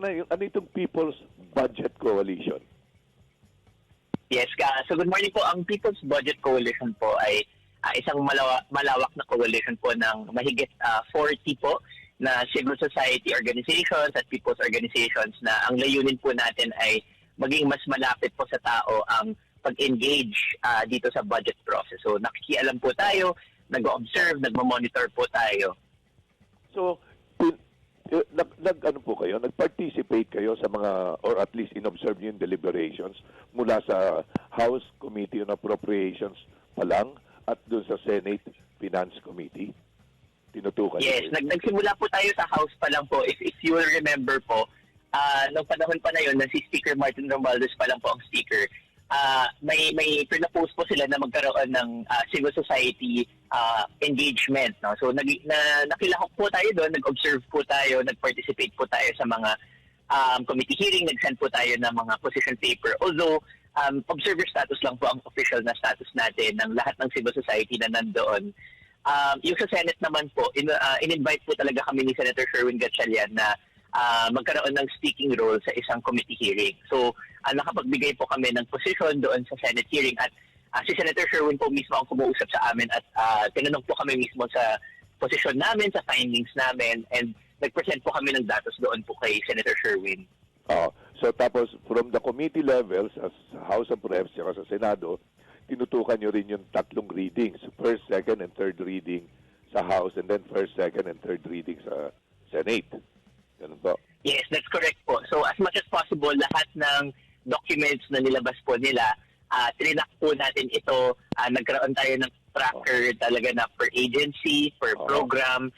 na, ano itong People's Budget Coalition? Yes, so good morning po. Ang People's Budget Coalition po ay isang malawak na coalition po ng mahigit 40 po na civil society organizations at people's organizations na ang layunin po natin ay maging mas malapit po sa tao ang pag-engage dito sa budget process. So nakikialam po tayo, nag-observe, nagmo-monitor po tayo. So, ano po kayo? Nag-participate kayo sa mga, or at least in-observe yung deliberations mula sa House Committee on Appropriations pa lang at doon sa Senate Finance Committee? Tinutukan Yes, nagsimula po tayo sa House pa lang po. If you will remember po, nung panahon pa na yun, na si Speaker Martin Romualdez pa lang po ang speaker, may pinapost po sila na magkaroon ng civil society engagement. No? So nakilahok po tayo doon, nag-observe po tayo, nag-participate po tayo sa mga committee hearing, nag-send po tayo ng mga position paper. Although, observer status lang po ang official na status natin ng lahat ng civil society na nandoon. Yung sa Senate naman po, in-invite po talaga kami ni Senator Sherwin Gatchalian na magkaroon ng speaking role sa isang committee hearing. So, nakapagbigay po kami ng position doon sa Senate hearing at si Senator Sherwin po mismo ang kumuusap sa amin at tinanong po kami mismo sa posisyon namin, sa findings namin, and nag-present po kami ng datos doon po kay Senator Sherwin. So tapos, from the committee levels, as House of Reps at sa Senado, tinutukan nyo rin yung tatlong readings, first, second, and third reading sa House, and then first, second, and third reading sa Senate. Ganun po? Yes, that's correct po. So as much as possible, lahat ng documents na nilabas po nila, trinak po natin ito. Nagkaroon tayo ng tracker talaga na per agency, per program,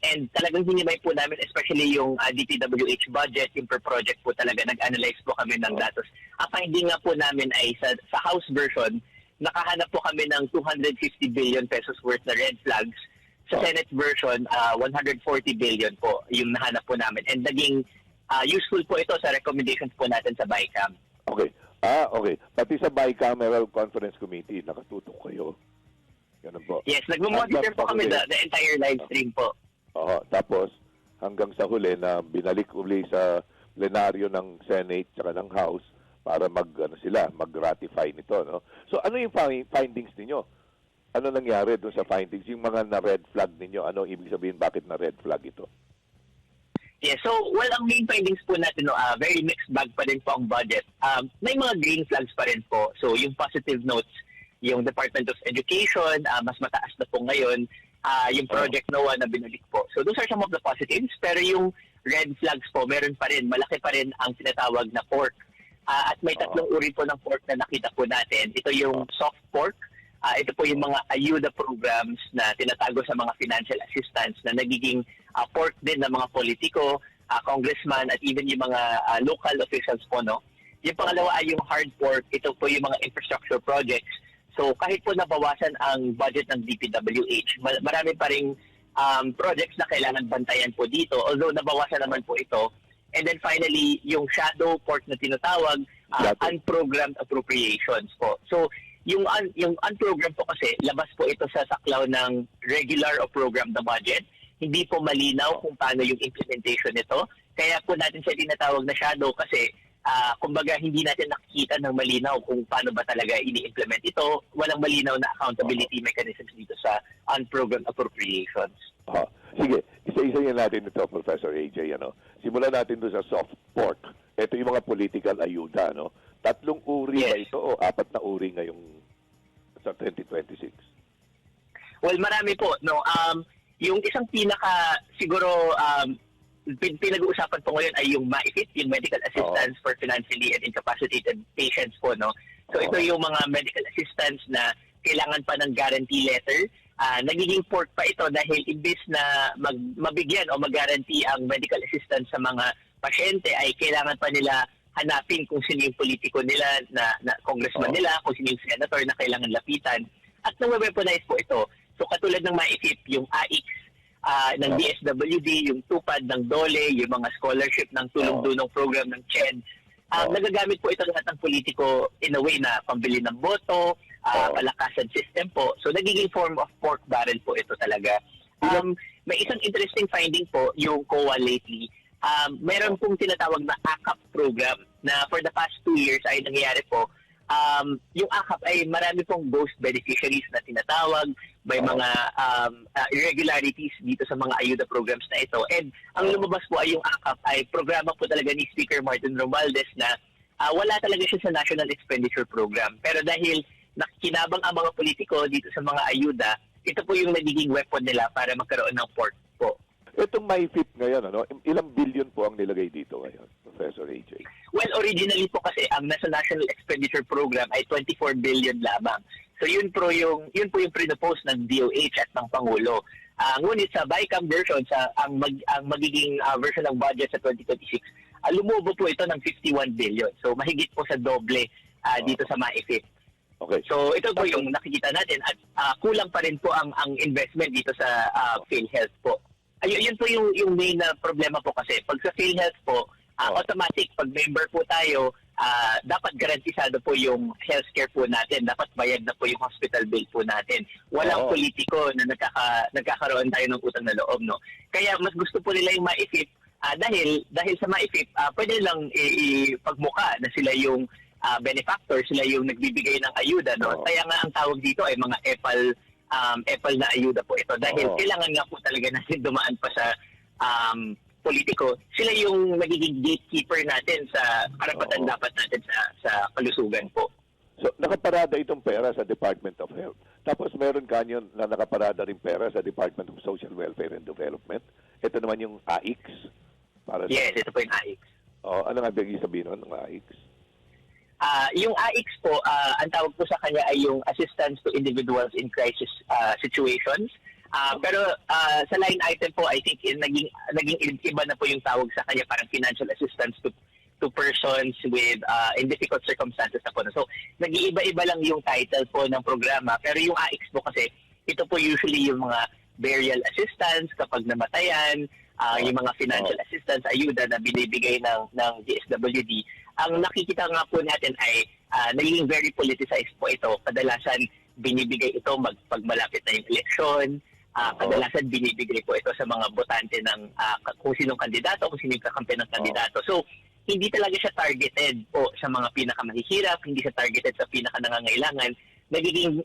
and talagang hinimay po namin, especially yung DPWH budget, yung per project po talaga, nag-analyze po kami ng datos. Ang finding nga po namin ay sa House version, nakahanap po kami ng 250 billion pesos worth na red flags. Sa Senate version, 140 billion po yung nahanap po namin. And naging useful po ito sa recommendations po natin sa BICAM. Okay. Okay. Pati sa Bicameral Conference Committee, nakatutok kayo. Ganun po. Yes, nagmo-monitor po kami the entire live stream po. Tapos, hanggang sa huli na binalik uli sa plenaryo ng Senate at ng House para mag-ratify nito. No? So, ano yung findings ninyo? Ano nangyari doon sa findings? Yung mga na-red flag ninyo, ano ibig sabihin bakit na-red flag ito? Yeah, so, ang main findings po natin, very mixed bag pa rin po ang budget. May mga green flags pa rin po. So, yung positive notes, yung Department of Education, mas mataas na po ngayon, yung Project NOAA na binalik po. So, those are some of the positives. Pero yung red flags po, meron pa rin, malaki pa rin ang tinatawag na pork. At may tatlong uri po ng pork na nakita po natin. Ito yung soft pork. Ito po yung mga ayuda programs na tinatago sa mga financial assistance na nagiging pork din ng mga politiko, congressman, at even yung mga local officials po, no? Yung pangalawa ay yung hard pork. Ito po yung mga infrastructure projects. So kahit po nabawasan ang budget ng DPWH, marami pa ring projects na kailangan bantayan po dito, although nabawasan naman po ito. And then finally, yung shadow pork na tinatawag, unprogrammed appropriations po. So yung unprogrammed po kasi, labas po ito sa saklaw ng regular o programmed na budget. Hindi po malinaw kung paano yung implementation nito. Kaya po natin siya tinatawag na shadow kasi kumbaga hindi natin nakikita ng malinaw kung paano ba talaga ini-implement ito. Walang malinaw na accountability mechanisms dito sa unprogrammed appropriations. Sige, isa-isa natin ito, Professor AJ. Simulan natin doon sa soft pork. Ito yung mga political ayuda. Tatlong uri ba ito o apat na uri ngayong sa 2026? Well, marami po. No? Yung isang pinaka, siguro, pinag-uusapan po ngayon ay yung MAIFIT, yung Medical Assistance for Financially and Incapacitated Patients po. No? So ito yung mga medical assistance na kailangan pa ng guarantee letter. Nagiging pork pa ito dahil imbis na mabigyan o mag-guarantee ang medical assistance sa mga pasyente ay kailangan pa nila hanapin kung sino yung politiko nila, na congressman nila, kung sino yung senator na kailangan lapitan. At nang-weaponize po ito. So katulad ng MAIFIP, yung AIX ng DSWD, yung TUPAD ng DOLE, yung mga scholarship ng tulong-dunong program ng CHED, nagagamit po ito lahat ng politiko in a way na pambili ng boto, palakasan system po. So nagiging form of pork barrel po ito talaga. May isang interesting finding po yung COA lately. meron pong tinatawag na AKAP program na for the past 2 years ay nangyayari po. Yung AKAP ay marami pong ghost beneficiaries na tinatawag, may mga irregularities dito sa mga ayuda programs na ito. And ang lumabas po ay yung AKAP ay programa po talaga ni Speaker Martin Romualdez na wala talaga siya sa National Expenditure Program. Pero dahil nakikinabang ang mga politiko dito sa mga ayuda, ito po yung nagiging weapon nila para magkaroon ng port po. Itong MyFIP ngayon, ilang billion po ang nilagay dito ngayon, Professor AJ? Well, originally po kasi ang nasa National Expenditure Program ay 24 billion lamang. So yun po yung pinopose ng DOH at ng Pangulo. Ngunit sa BICAM version, ang magiging version ng budget sa 2026, lumubo po ito ng 51 billion. So mahigit po sa doble dito sa MyFIP. Okay. So ito po yung nakikita natin at kulang pa rin po ang investment dito sa PhilHealth po. Yun po yung main na problema po kasi pag sa PhilHealth po, automatic pag member po tayo, dapat garantisado po yung healthcare po natin, dapat bayad na po yung hospital bill po natin. Walang politiko na nagkakaroon tayo ng utang na loob, no. Kaya mas gusto po nila yung MyFIP dahil sa MyFIP, pwede lang ipagmuka na sila yung benefactor, sila yung nagbibigay ng ayuda, no. Kaya nga ang tawag dito ay mga EPAL na ayuda po ito dahil kailangan nga po talaga natin dumaan pa sa politiko. Sila yung nagiging gatekeeper natin sa karapatan dapat natin sa kalusugan po. So, nakaparada itong pera sa Department of Health. Tapos meron kanyo na nakaparada rin pera sa Department of Social Welfare and Development. Ito naman yung AIX. Yes, ito po yung AIX. Ano nga ibig sabihin ng AIX? Yung AIX po, ang tawag po sa kanya ay yung Assistance to Individuals in Crisis Situations. Pero sa line item po, I think naging iba na po yung tawag sa kanya, parang financial assistance to persons with in difficult circumstances na po. So, nag-iiba-iba lang yung title po ng programa. Pero yung AIX po kasi, ito po usually yung mga burial assistance kapag namatayan, yung mga financial assistance, ayuda na binibigay ng DSWD. Ang nakikita nga po natin ay naging very politicized po ito. Kadalasan binibigay ito pag malapit na yung eleksyon. Kadalasan binibigay po ito sa mga botante ng kung sinong kandidato, kung sinong kakampi ng kandidato. So, hindi talaga siya targeted po sa mga pinakamahihirap, hindi siya targeted sa pinakanangangailangan. Nagiging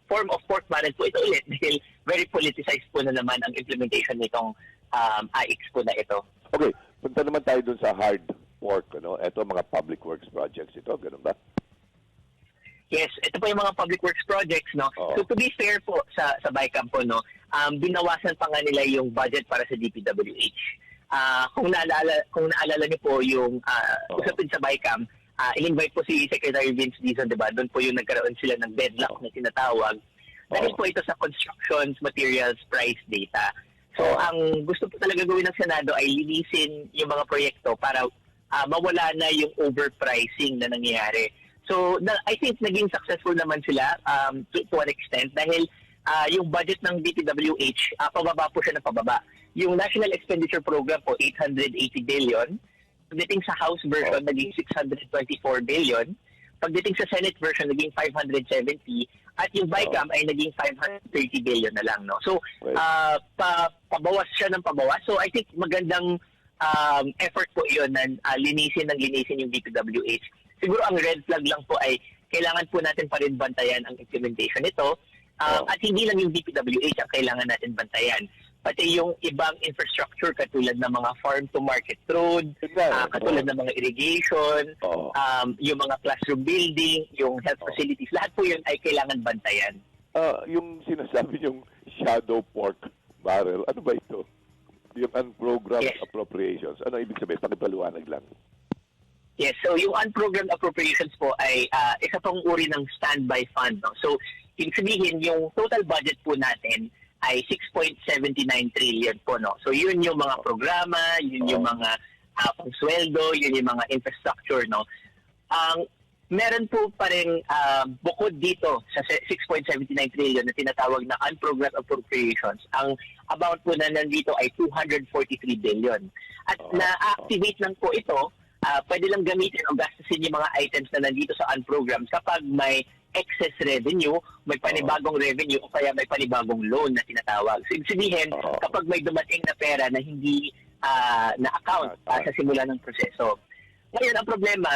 form of pork barrel po ito ulit dahil very politicized po na naman ang implementation nitong AIX po na ito. Okay, punta naman tayo dun sa hard pork, Ito mga public works projects ito, ganun ba? Yes, ito po yung mga public works projects, no. So to be fair po sa BICAM po, no, binawasan pa nga nila yung budget para sa DPWH. Kung naalala niyo po yung usapin sa BICAM, in-invite po si Secretary Vince Dizon, diba? Doon po yung nagkaroon sila ng deadlock na tinatawag. Dahil po ito sa constructions, materials, price data. So ang gusto po talaga gawin ng Senado ay linisin yung mga proyekto para mawala na yung overpricing na nangyayari. So, I think naging successful naman sila to an extent dahil yung budget ng DPWH, pababa po siya ng pababa. Yung National Expenditure Program po, 880 billion. Pagdating sa House version, naging 624 billion. Pagdating sa Senate version, naging 570. At yung BICAM ay naging 530 billion na lang. No? So, pabawas siya ng pabawas. So, I think magandang effort po yun na linisin yung DPWH. Siguro ang red flag lang po ay kailangan po natin pa rin bantayan ang implementation nito. At hindi lang yung DPWH ang kailangan natin bantayan. Pati yung ibang infrastructure katulad ng mga farm-to-market road, katulad ng mga irrigation, yung mga classroom building, yung health facilities, lahat po yun ay kailangan bantayan. Yung sinasabi yung shadow pork barrel, ano ba ito? Yung unprogrammed appropriations. Ano ibig sabihin? Pakipaliwanag lang. Yes, so yung unprogrammed appropriations po ay isa pong uri ng standby fund. No? So, ibig sabihin, yung total budget po natin ay 6.79 trillion po. No? So, yun yung mga programa, yun yung mga pangsweldo, yun yung mga infrastructure. No? Meron po pa rin bukod dito sa 6.79 trillion na tinatawag na unprogrammed appropriations, ang amount po na nandito ay 243 billion. At na-activate lang po ito, pwede lang gamitin o gastusin yung mga items na nandito sa unprogrammed kapag may excess revenue, may panibagong revenue o kaya may panibagong loan na tinatawag. So, ibig sabihin, kapag may dumating na pera na hindi na account sa simula ng proseso. Ngayon, ang problema,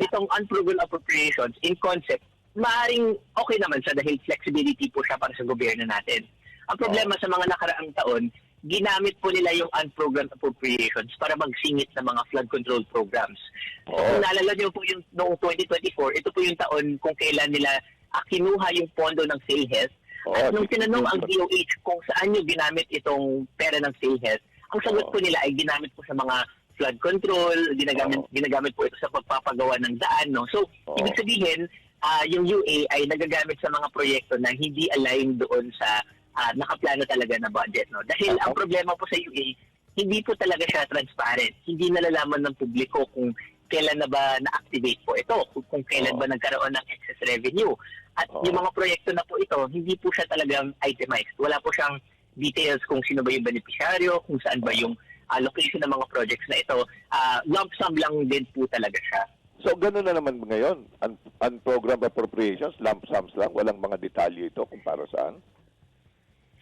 itong unproven appropriations in concept, maaaring okay naman siya dahil flexibility po siya para sa gobyerno natin. Ang problema sa mga nakaraang taon, ginamit po nila yung unprogrammed appropriations para magsingit ng mga flood control programs. So, kung naalala niyo po yung noong 2024, ito po yung taon kung kailan nila kinuha yung pondo ng PhilHealth. At nung tinanong ang DOH kung saan nyo ginamit itong pera ng PhilHealth, ang sagot po nila ay ginamit po sa mga flood control, ginagamit po ito sa pagpapagawa ng daan. No? So, ibig sabihin, yung UA ay nagagamit sa mga proyekto na hindi aligned doon sa nakaplano talaga na budget. No? Dahil ang problema po sa UA, hindi po talaga siya transparent. Hindi nalalaman ng publiko kung kailan na ba na-activate po ito, kung kailan ba nagkaroon ng excess revenue. At yung mga proyekto na po ito, hindi po siya talagang itemized. Wala po siyang details kung sino ba yung beneficiaryo, kung saan ba yung location ng mga projects na ito. Lump sum lang din po talaga siya. So, gano'n na naman ngayon. Unprogrammed appropriations, lump sums lang, walang mga detalye ito kung para saan.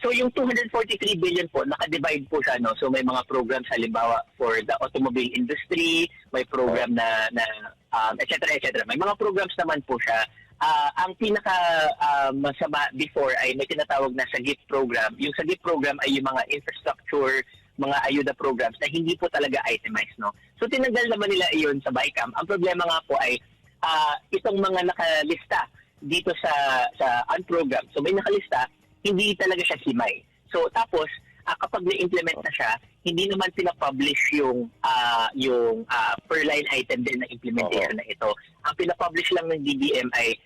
So yung 243 billion po, naka-divide po siya, no? So may mga programs halimbawa for the automobile industry, may program na et cetera. May mga programs naman po siya. Ang pinaka masama before ay may tinatawag na SAGIP program. Yung SAGIP program ay yung mga infrastructure, mga ayuda programs na hindi po talaga itemized, no? So tinanggal naman nila iyon sa BICAM. Ang problema nga po ay itong mga nakalista dito sa unprogram. So may nakalista, hindi talaga siya himay. So tapos kapag na-implement na siya, hindi naman pina-publish yung per line item din na implementation na ito. Ang pina-publish lang ng DBM ay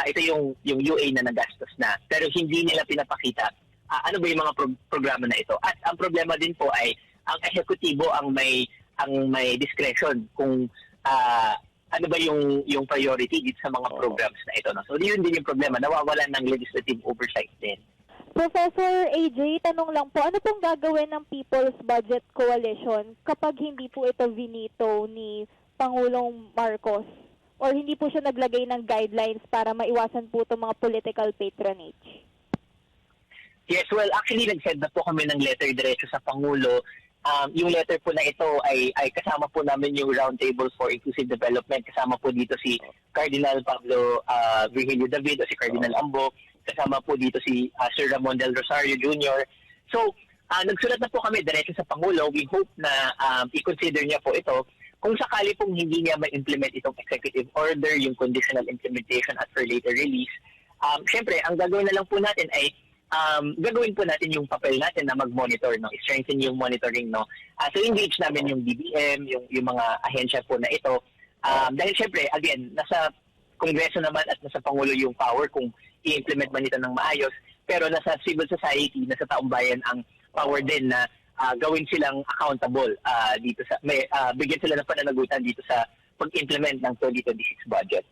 ito yung UA na nagastos na. Pero hindi nila pinapakita ano ba yung mga programa na ito. At ang problema din po ay ang ehekutibo ang may discretion kung ano ba yung priority dito sa mga programs na ito. No? So yun din yung problema. Nawawalan ng legislative oversight din. Professor AJ, tanong lang po, ano pong gagawin ng People's Budget Coalition kapag hindi po ito vinito ni Pangulong Marcos? Or hindi po siya naglagay ng guidelines para maiwasan po itong mga political patronage? Yes, well, actually, nag-send na po kami ng letter diretso sa Pangulo. Yung letter po na ito ay kasama po namin yung Roundtable for Inclusive Development. Kasama po dito si Cardinal Pablo Virgilio David o si Cardinal Ambo. Kasama po dito si Sir Ramon Del Rosario Jr. So, nagsulat na po kami diretso sa Pangulo. We hope na i-consider niya po ito. Kung sakali pong hindi niya ma-implement itong executive order, yung conditional implementation at for later release, syempre, ang gagawin na lang po natin ay gagawin po natin yung papel natin na mag-monitor, no? I-strengthen yung monitoring, no? So, engage namin yung DBM, yung mga ahensya po na ito. Dahil syempre, again, nasa Kongreso naman at nasa Pangulo yung power kung i-implement man ito ng maayos. Pero nasa civil society, nasa taong bayan ang power din na gawin silang accountable dito sa bigyan sila ng pananagutan dito sa pag-implement ng 2026 budget.